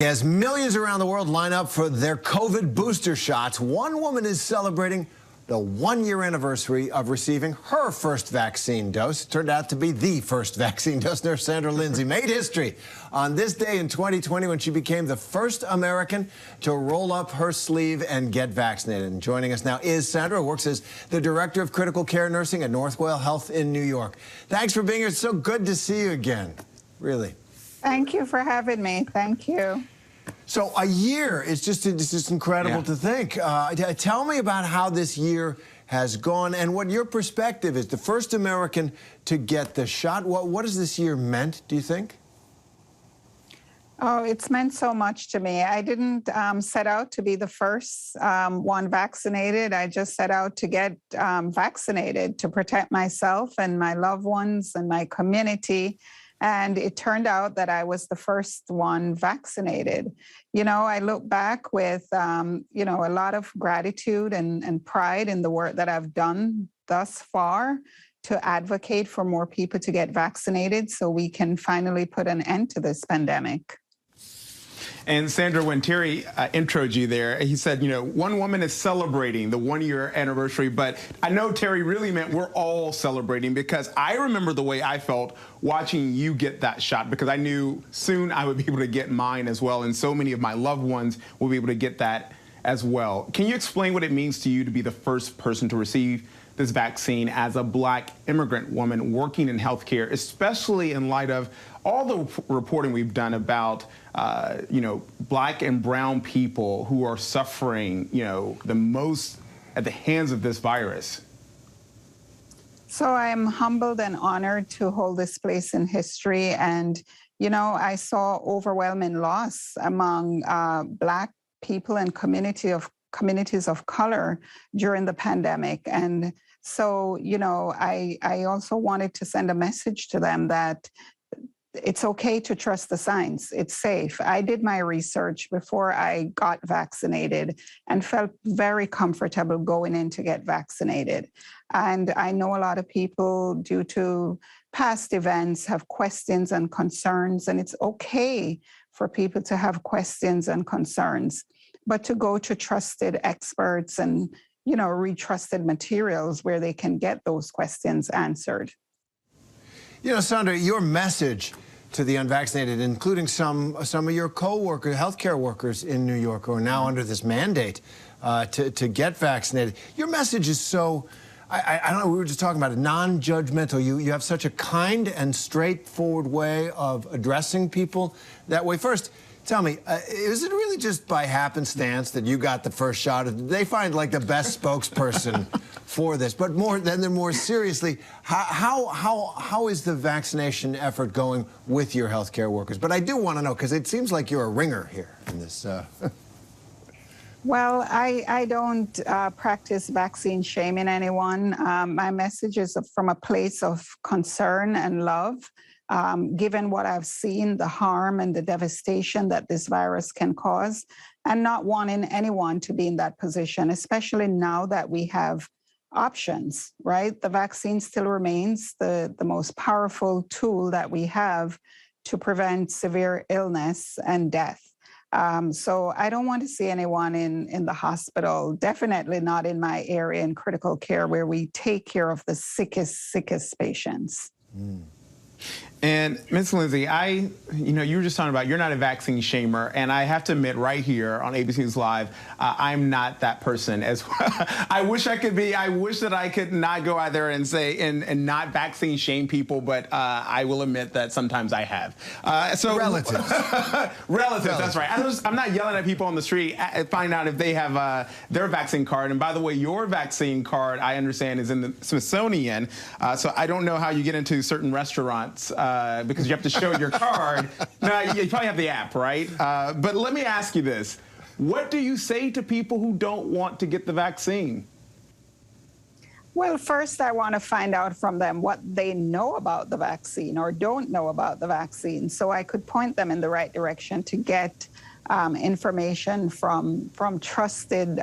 As millions around the world line up for their COVID booster shots, one woman is celebrating the one-year anniversary of receiving her first vaccine dose. It turned out to be the first vaccine dose. Nurse Sandra Lindsay made history on this day in 2020 when she became the first American to roll up her sleeve and get vaccinated. And joining us now is Sandra, who works as the Director of Critical Care Nursing at Northwell Health in New York. Thanks for being here. It's so good to see you again, really. Thank you for having me. Thank you. So a year, it's just incredible to think. Tell me about how this year has gone and what your perspective is. The first American to get the shot. What has this year meant, do you think? Oh, it's meant so much to me. I didn't set out to be the first one vaccinated. I just set out to get vaccinated to protect myself and my loved ones and my community. And it turned out that I was the first one vaccinated. You know, I look back with, you know, a lot of gratitude and pride in the work that I've done thus far to advocate for more people to get vaccinated so we can finally put an end to this pandemic. And Sandra, when Terry introed you there, he said, you know, one woman is celebrating the one-year anniversary, but I know Terry really meant we're all celebrating, because I remember the way I felt watching you get that shot, because I knew soon I would be able to get mine as well, and so many of my loved ones will be able to get that as well. Can you explain what it means to you to be the first person to receive this vaccine as a Black immigrant woman working in healthcare, especially in light of all the reporting we've done about, you know, Black and brown people who are suffering, you know, the most at the hands of this virus? So I am humbled and honored to hold this place in history. And, you know, I saw overwhelming loss among Black people and communities of color during the pandemic. And so, you know, I also wanted to send a message to them that it's okay to trust the science. It's safe. I did my research before I got vaccinated and felt very comfortable going in to get vaccinated. And I know a lot of people, due to past events, have questions and concerns, and it's okay for people to have questions and concerns, but to go to trusted experts and, you know, read trusted materials where they can get those questions answered. You know, Sandra, your message to the unvaccinated, including some of your co-workers, healthcare workers in New York who are now under this mandate to get vaccinated. Your message is so, I don't know, we were just talking about it, non-judgmental. You have such a kind and straightforward way of addressing people that way. First, tell me, is it really just by happenstance that you got the first shot? Or did they find like the best spokesperson for this? But more seriously, how is the vaccination effort going with your healthcare workers? But I do want to know, because it seems like you're a ringer here in this. Well, I don't practice vaccine shaming anyone. My message is from a place of concern and love. Given what I've seen, the harm and the devastation that this virus can cause, and not wanting anyone to be in that position, especially now that we have options, right? The vaccine still remains the most powerful tool that we have to prevent severe illness and death. So I don't want to see anyone in the hospital, definitely not in my area in critical care, where we take care of the sickest patients. Mm. And Ms. Lindsay, you know, you were just talking about you're not a vaccine shamer, and I have to admit right here on ABC News Live, I'm not that person as well. I wish I could be. I wish that I could not go out there and say and not vaccine shame people, but I will admit that sometimes I have. So relatives. Relatives, that's right. I'm not yelling at people on the street and find out if they have their vaccine card. And by the way, your vaccine card, I understand, is in the Smithsonian. So I don't know how you get into certain restaurants. Because you have to show your card. No, you probably have the app, right? But let me ask you this. What do you say to people who don't want to get the vaccine? Well, first, I want to find out from them what they know about the vaccine or don't know about the vaccine, so I could point them in the right direction to get information from trusted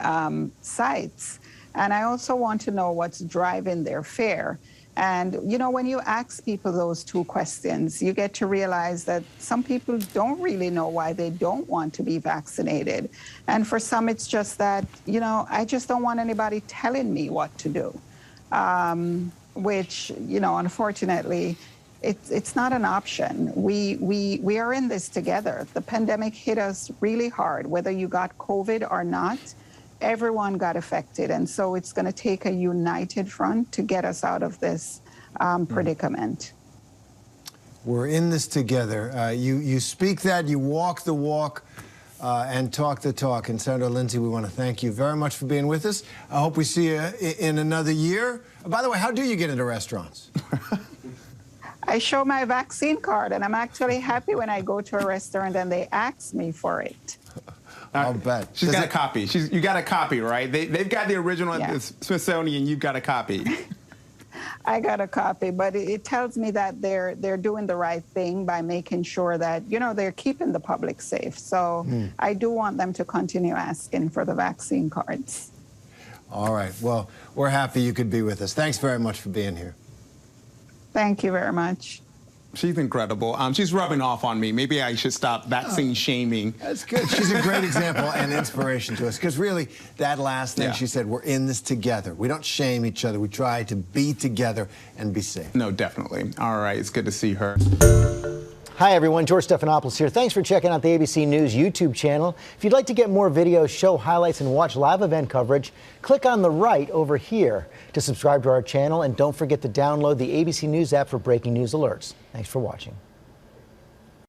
sites. And I also want to know what's driving their fear. And, you know, when you ask people those two questions, you get to realize that some people don't really know why they don't want to be vaccinated. And for some, it's just that, you know, I just don't want anybody telling me what to do, which, you know, unfortunately, it's not an option. We are in this together. The pandemic hit us really hard, whether you got COVID or not. Everyone got affected, and so it's going to take a united front to get us out of this predicament. We're in this together. You speak that, you walk the walk, and talk the talk. And Senator Lindsay, we want to thank you very much for being with us. I hope we see you in another year. By the way, how do you get into restaurants? I show my vaccine card, and I'm actually happy when I go to a restaurant and they ask me for it. I'll bet. She's got a copy. You got a copy, right? They've got the original at the Smithsonian. You've got a copy. I got a copy, but it tells me that they're doing the right thing by making sure that, you know, they're keeping the public safe. So I do want them to continue asking for the vaccine cards. All right. Well, we're happy you could be with us. Thanks very much for being here. Thank you very much. She's incredible. She's rubbing off on me. Maybe I should stop vaccine shaming. That's good. She's a great example and inspiration to us, because really that last thing she said, we're in this together. We don't shame each other. We try to be together and be safe. No, definitely. All right. It's good to see her. Hi, everyone. George Stephanopoulos here. Thanks for checking out the ABC News YouTube channel. If you'd like to get more videos, show highlights, and watch live event coverage, click on the right over here to subscribe to our channel. And don't forget to download the ABC News app for breaking news alerts. Thanks for watching.